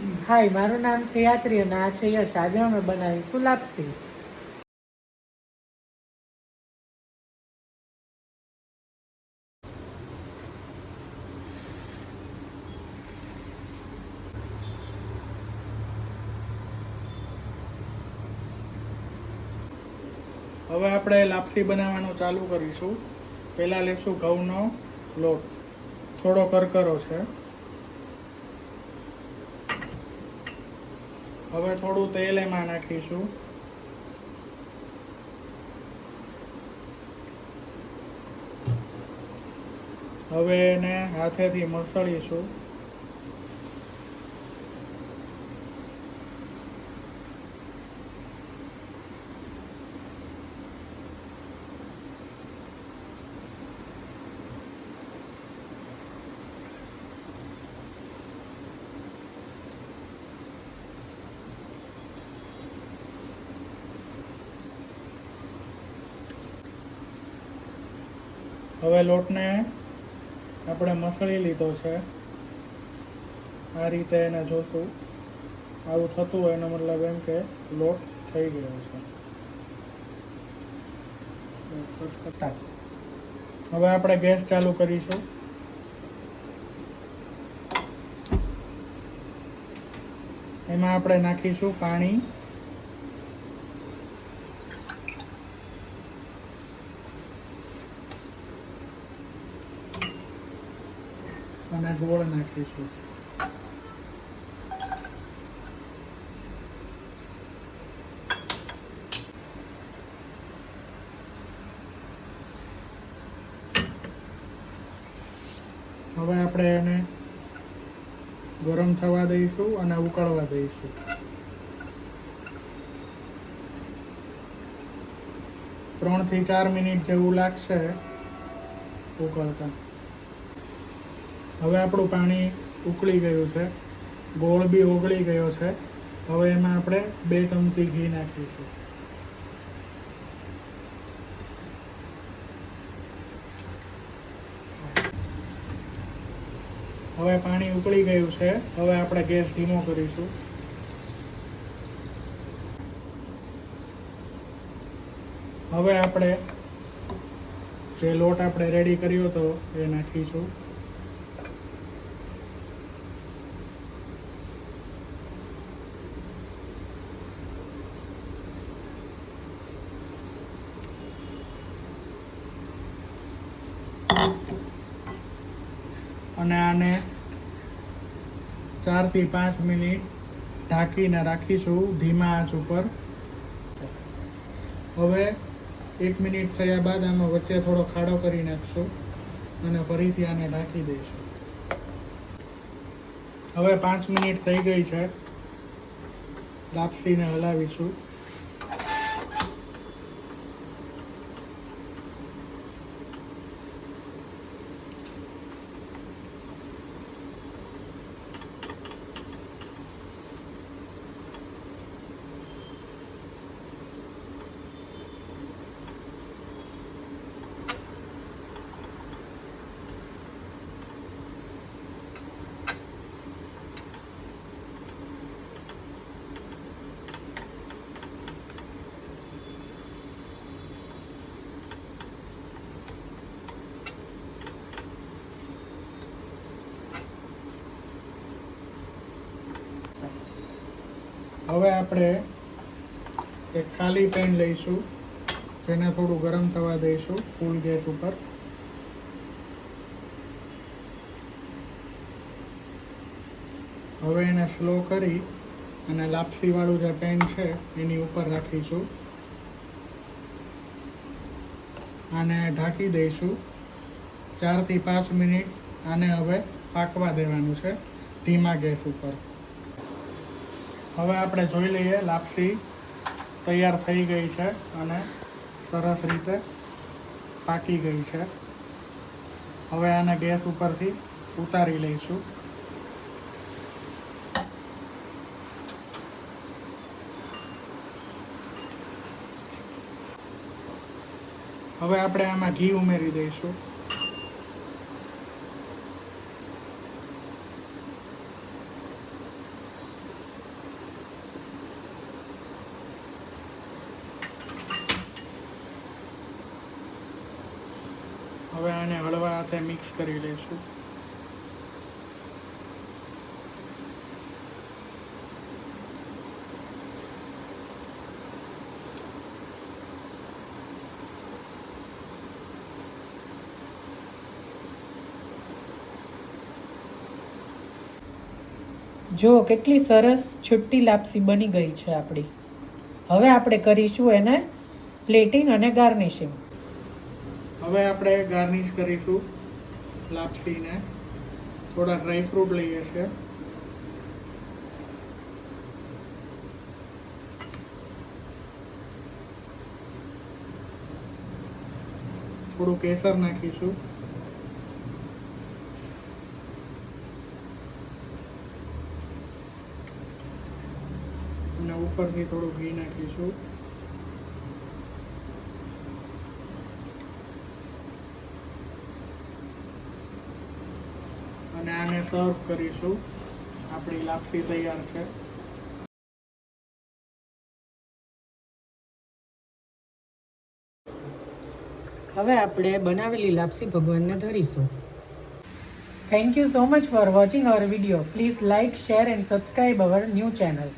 હાય, મારું નામ છે યાત્રી અને આ છે યશ. આજે અમે બનાવીશું લાપસી. હવે આપણે લાપસી બનાવવાનું ચાલુ કરીશું. પહેલાં લેશું ઘઉંનો લોટ, થોડો કરકરો છે. હવે થોડું તેલ એમાં નાખીશું. હવે એને હાથેથી મસળીશું. હવે લોટને આપણે મસળી લીધો છે. આ રીતે એને જોશું. આવું થતું હોય એનો મતલબ એમ કે લોટ થઈ ગયો છે. હવે આપણે ગેસ ચાલુ કરીશું. એમાં આપણે નાખીશું પાણી. અને ગોળ નાખીશું. હવે આપણે એને ગરમ થવા દઈશું અને ઉકળવા દઈશું. 3 થી 4 મિનિટ જેવું લાગશે ઉકળતા. હવે આપણું પાણી ઉકળી ગયું છે, ગોળ બી ઓગળી ગયો છે. હવે એમાં આપણે 2 ચમચી ઘી નાખીશું. હવે પાણી ઉકળી ગયું છે. હવે આપણે ગેસ ધીમો કરીશું. હવે આપણે જે લોટ આપણે રેડી કર્યો હતો એ નાખીશું. અને આને 4 થી 5 મિનિટ ઢાંકીને રાખીશું ધીમા આંચ ઉપર. હવે 1 મિનિટ થયા બાદ આમાં વચ્ચે થોડો ખાડો કરી નાખશું અને ફરીથી આને ઢાંકી દઈશું. હવે 5 મિનિટ થઈ ગઈ છે. લાપસીને હલાવીશું. હવે આપણે એક ખાલી પેન લઈશું, જેને થોડું ગરમ થવા દઈશું ફૂલ ગેસ ઉપર. હવે એને સ્લો કરી અને લાપસી વાળું જે પેન છે એની ઉપર રાખીશું. આને ઢાંકી દઈશું. 4 થી 5 મિનિટ આને હવે પાકવા દેવાનું છે ધીમા ગેસ ઉપર. હવે આપણે જોઈ લઈએ, લાપસી તૈયાર થઈ ગઈ છે અને સરસ રીતે પાકી ગઈ છે. હવે આને ગેસ ઉપરથી ઉતારી લઈશું. હવે આપણે આમાં ઘી ઉમેરી દઈશું. હવે આને હળવા હાથે મિક્સ કરી લઈશું. જો કેટલી સરસ છુટ્ટી લાપસી બની ગઈ છે આપણી. હવે આપણે કરીશું એને પ્લેટિંગ અને ગાર્નિશિંગ. હવે આપણે ગાર્નિશ કરીશું લાપસીને. થોડા ડ્રાયફ્રૂટ લઈએ છીએ. થોડું કેસર નાખીશું. અને ઉપરથી થોડું ઘી નાખીશું. અને આને સર્વ કરીશું. આપણી લાપસી તૈયાર છે. હવે આપણે બનાવેલી લાપસી ભગવાનને ધરીશું. Thank you so much for watching our video. Please like, share and subscribe our new channel.